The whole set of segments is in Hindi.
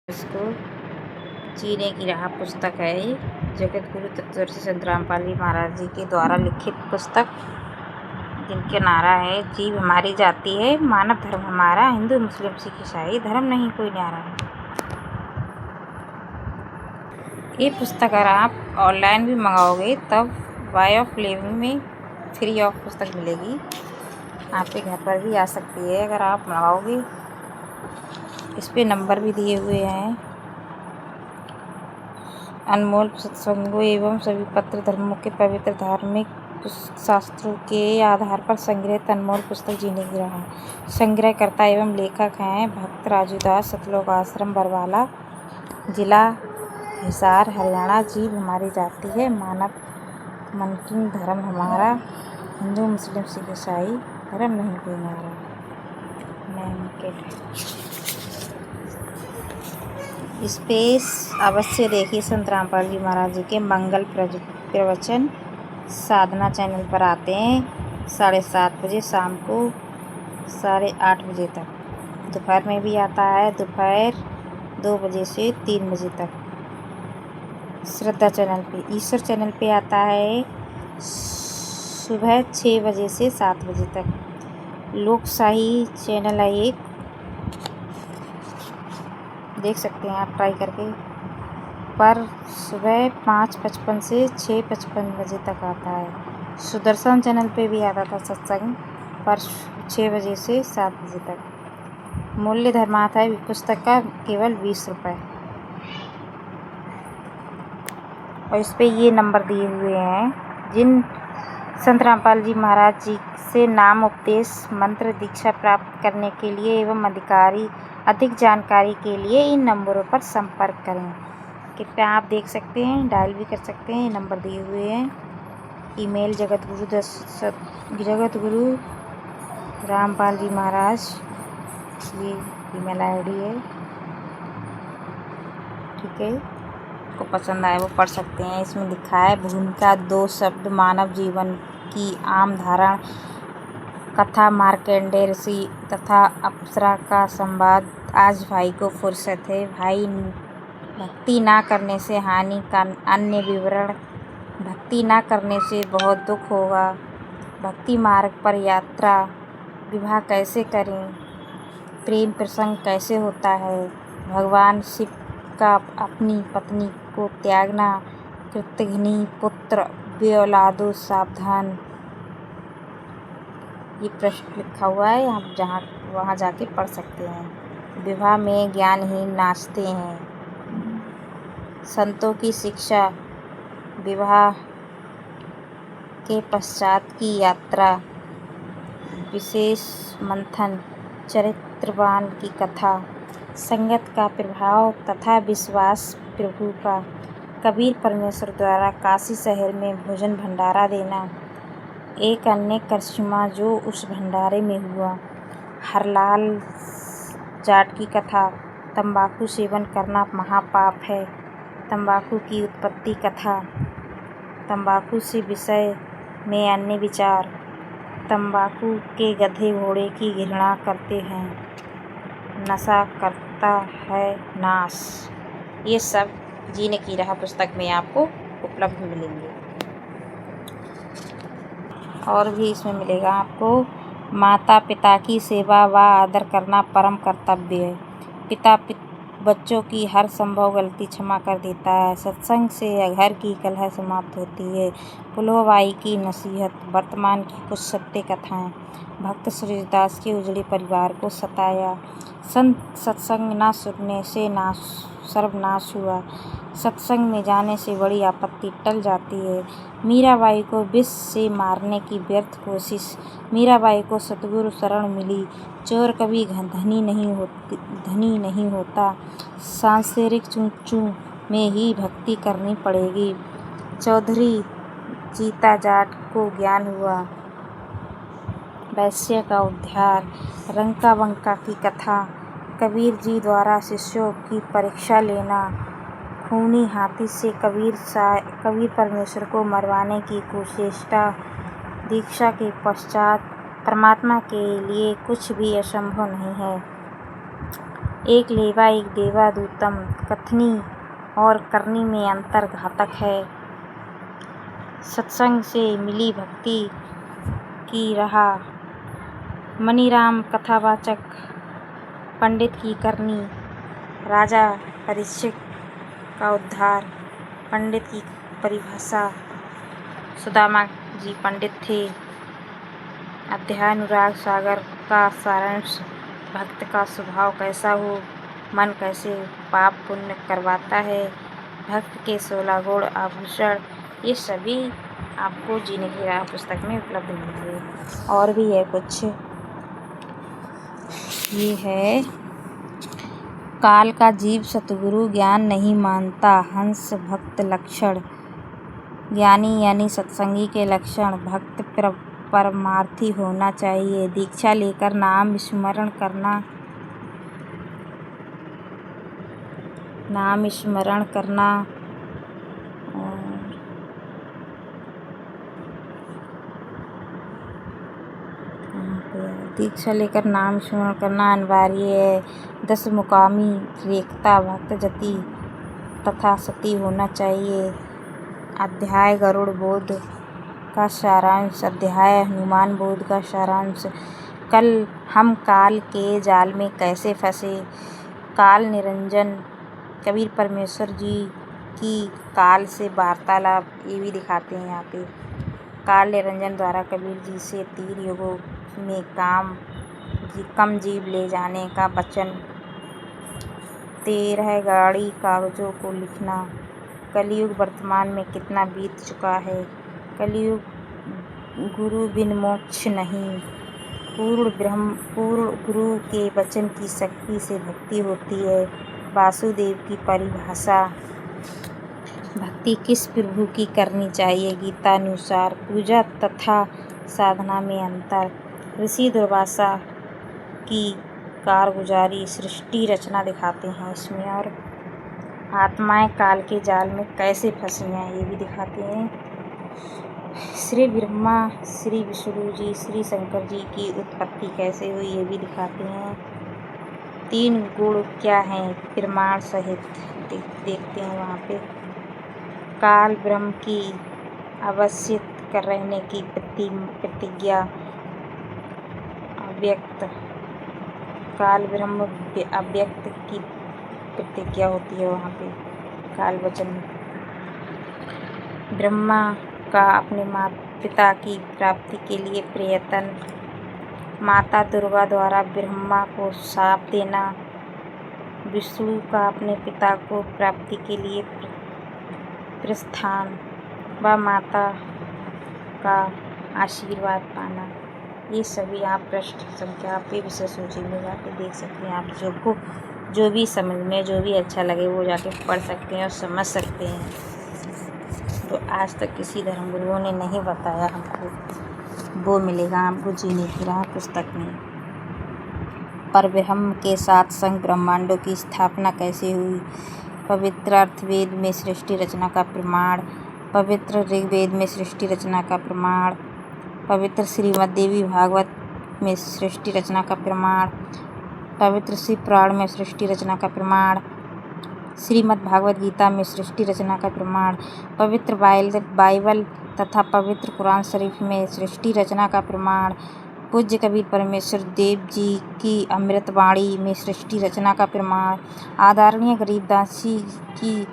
इसको जीने की राह पुस्तक है। ये जगत गुरु तत्वदर्शी संत रामपाल जी महाराज जी के द्वारा लिखित पुस्तक, जिनके नारा है जीव हमारी जाति है, मानव धर्म हमारा, हिंदू मुस्लिम सिख ईसाई धर्म नहीं कोई न्यारा है। ये पुस्तक अगर आप ऑनलाइन भी मंगाओगे तब बाय ऑफ लिविंग में फ्री ऑफ पुस्तक मिलेगी, आपके घर पर भी आ सकती है अगर आप मंगाओगे। इस पे नंबर भी दिए हुए हैं। अनमोल सत्संगों एवं सभी पत्र धर्मों के पवित्र धार्मिक शास्त्रों के आधार पर संग्रहित अनमोल पुस्तक जीने की राह। संग्रहकर्ता एवं लेखक हैं भक्त राजूदास, सतलोक आश्रम बरवाला, जिला हिसार, हरियाणा। जीव हमारी जाति है, मानव मनकिन धर्म हमारा, हिंदू मुस्लिम सिख ईसाई धर्म नहीं कोई न्यारा। इस पे अवश्य देखिए संत रामपाल जी महाराज जी के मंगल प्रवचन साधना चैनल पर आते हैं 7:30 बजे शाम को 8:30 बजे तक। दोपहर में भी आता है, दोपहर 2 बजे से 3 बजे तक। श्रद्धा चैनल पे, ईश्वर चैनल पे आता है सुबह 6 बजे से 7 बजे तक। लोकशाही चैनल है एक, देख सकते हैं आप ट्राई करके, पर सुबह 5:55 से 6:55 बजे तक आता है। सुदर्शन चैनल पे भी आता था सत्संग, पर 6 बजे से 7 बजे तक। मूल्य धर्मार्थ है पुस्तक का केवल 20 रुपये। और इस पे ये नंबर दिए हुए हैं। जिन संत रामपाल जी महाराज जी से नाम उपदेश मंत्र दीक्षा प्राप्त करने के लिए एवं अधिक जानकारी के लिए इन नंबरों पर संपर्क करें। कृपया आप देख सकते हैं, डायल भी कर सकते हैं, नंबर दिए हुए हैं। ईमेल जगत गुरु रामपाल जी महाराज, ये ईमेल आईडी है। ठीक है, को पसंद आए वो पढ़ सकते हैं। इसमें लिखा है भूमिका 2 शब्द मानव जीवन की आम धारण, कथा मार्कंडेय ऋषि तथा अप्सरा का संवाद। आज भाई को फुर्सत है, भाई भक्ति ना करने से हानि का अन्य विवरण। भक्ति ना करने से बहुत दुख होगा। भक्ति मार्ग पर यात्रा, विवाह कैसे करें, प्रेम प्रसंग कैसे होता है, भगवान शिव का अपनी पत्नी को त्यागना, कृतघ्नि पुत्र बेऔलादो सावधान। ये प्रश्न लिखा हुआ है, आप वहाँ जाके पढ़ सकते हैं। विवाह में ज्ञानहीन नाचते हैं, संतों की शिक्षा, विवाह के पश्चात की यात्रा, विशेष मंथन, चरित्रवान की कथा, संगत का प्रभाव तथा विश्वास प्रभु का, कबीर परमेश्वर द्वारा काशी शहर में भोजन भंडारा देना, एक अन्य करिश्मा जो उस भंडारे में हुआ, हरलाल जाट की कथा, तंबाकू सेवन करना महापाप है, तंबाकू की उत्पत्ति कथा, तंबाकू से विषय में अन्य विचार, तंबाकू के गधे घोड़े की घृणा करते हैं, नशा करता है नाश। ये सब जीने की राह पुस्तक में आपको उपलब्ध मिलेंगे। और भी इसमें मिलेगा आपको, माता पिता की सेवा व आदर करना परम कर्तव्य है। पिता बच्चों की हर संभव गलती क्षमा कर देता है। सत्संग से घर की कलह समाप्त होती है। पुलोबाई की नसीहत, वर्तमान की कुछ सत्य कथाएं। भक्त सूरदास के उजड़े परिवार को सताया। सत्संग न सुनने से सर्वनाश हुआ। सत्संग में जाने से बड़ी आपत्ति टल जाती है। मीराबाई को विष से मारने की व्यर्थ कोशिश। मीराबाई को सतगुरु शरण मिली। चोर कभी धनी नहीं होता। सांसारिक चूचू में ही भक्ति करनी पड़ेगी। चौधरी जीता जाट को ज्ञान हुआ। वैश्य का उद्धार। रंका बंका की कथा। कबीर जी द्वारा शिष्यों की परीक्षा लेना। खूनी हाथी से कबीर परमेश्वर को मरवाने की कुचेष्टा। दीक्षा के पश्चात परमात्मा के लिए कुछ भी असंभव नहीं है। एक लेवा एक देवा दूतम, कथनी और करनी में अंतर घातक है। सत्संग से मिली भक्ति की राह, मनीराम कथावाचक, पंडित की करनी, राजा परीक्षित का उद्धार, पंडित की परिभाषा। सुदामा जी पंडित थे। अध्याय अनुराग सागर का सारांश, भक्त का स्वभाव कैसा हो, मन कैसे पाप पुण्य करवाता है, भक्त के 16 गुण आभूषण, ये सभी आपको जीने की राह पुस्तक में उपलब्ध मिलेंगे। और भी है कुछ, ये है काल का जीव सतगुरु ज्ञान नहीं मानता, हंस भक्त लक्षण, ज्ञानी यानी सत्संगी के लक्षण, भक्त परमार्थी होना चाहिए, दीक्षा लेकर नाम स्मरण करना, दीक्षा लेकर नाम स्मरण करना अनिवार्य है। 10 मुकामी रेखता भक्त जति तथा सती होना चाहिए। अध्याय गरुड़ बोध का सारांश, अध्याय हनुमान बोध का सारांश। कल हम काल के जाल में कैसे फंसे, काल निरंजन, कबीर परमेश्वर जी की काल से वार्तालाप, ये भी दिखाते हैं यहाँ पे। काल निरंजन द्वारा कबीर जी से 3 युगों में कम जीव ले जाने का वचन। 13 गाड़ी कागजों को लिखना। कलयुग वर्तमान में कितना बीत चुका है। कलयुग गुरु बिन मोक्ष नहीं। पूर्ण गुरु के वचन की शक्ति से भक्ति होती है। वासुदेव की परिभाषा। भक्ति किस प्रभु की करनी चाहिए गीतानुसार। पूजा तथा साधना में अंतर। ऋषि दुर्वासा की कारगुजारी, सृष्टि रचना दिखाते हैं इसमें। और आत्माएं काल के जाल में कैसे फंसी हैं, ये भी दिखाते हैं। श्री ब्रह्मा, श्री विष्णु जी, श्री शंकर जी की उत्पत्ति कैसे हुई, ये भी दिखाते हैं। 3 गुण क्या हैं प्रमाण सहित देखते हैं वहाँ पे। काल ब्रह्म की अवस्थित कर रहने की प्रतिज्ञा। अव्यक्त, काल ब्रह्म अव्यक्त की प्रतिज्ञा होती है वहाँ पे काल वचन में। ब्रह्मा का अपने पिता की प्राप्ति के लिए प्रयत्न। माता दुर्गा द्वारा ब्रह्मा को शाप देना। विष्णु का अपने पिता को प्राप्ति के लिए प्रस्थान व माता का आशीर्वाद पाना। ये सभी आप पृष्ठ संख्या पे विषय सूची में जाके देख सकते हैं। आप जो भी समझ में, जो भी अच्छा लगे वो जाके पढ़ सकते हैं और समझ सकते हैं। तो आज तक किसी धर्मगुरुओं ने नहीं बताया हमको, वो मिलेगा आपको जीने की राह पुस्तक में। परब्रह्म के साथ संग ब्रह्मांडों की स्थापना कैसे हुई। पवित्र अथर्ववेद में सृष्टि रचना का प्रमाण। पवित्र ऋग्वेद में सृष्टि रचना का प्रमाण। पवित्र श्रीमद् देवी भागवत में सृष्टि रचना का प्रमाण। पवित्र शिव पुराण में सृष्टि रचना का प्रमाण। श्रीमद् भागवत गीता में सृष्टि रचना का प्रमाण। पवित्र बाइबल तथा पवित्र कुरान शरीफ में सृष्टि रचना का प्रमाण। पूज्य कबीर परमेश्वर देव जी की अमृतवाणी में सृष्टि रचना का प्रमाण। आदरणीय गरीबदास जी की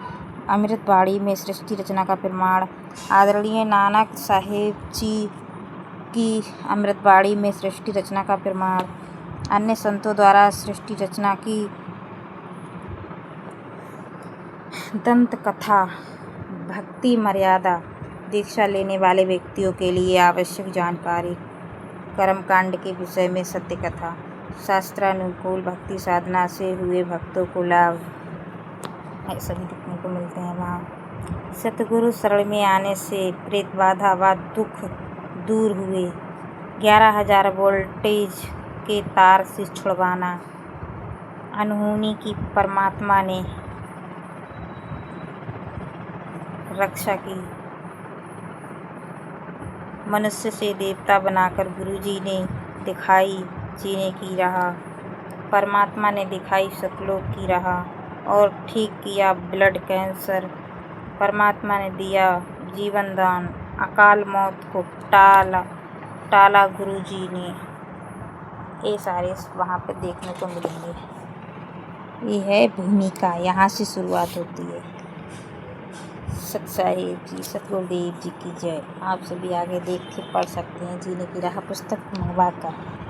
अमृतवाणी में सृष्टि रचना का प्रमाण। आदरणीय नानक साहेब जी की अमृतवाणी में सृष्टि रचना का प्रमाण। अन्य संतों द्वारा सृष्टि रचना की दंत कथा। भक्ति मर्यादा। दीक्षा लेने वाले व्यक्तियों के लिए आवश्यक जानकारी। कर्मकांड के विषय में सत्य कथा। शास्त्रानुकूल भक्ति साधना से हुए भक्तों को लाभ, ऐसा भी देखने को मिलते हैं वहाँ। सतगुरु शरण में आने से प्रेत बाधा व दुख दूर हुए। 11,000 वोल्टेज के तार से छुड़वाना। अनहोनी की परमात्मा ने रक्षा की। मनुष्य से देवता बनाकर गुरुजी ने दिखाई जीने की राह। परमात्मा ने दिखाई सतलोक की राह और ठीक किया ब्लड कैंसर। परमात्मा ने दिया जीवन दान, अकाल मौत को टाला गुरुजी ने। ये सारे वहाँ पे देखने को मिलेंगे। ये है भूमिका, यहाँ से शुरुआत होती है। सतसाहिब जी, सतगुरुदेव जी की जय। आप सभी आगे देख के पढ़ सकते हैं जीने की राह पुस्तक मंगवा कर।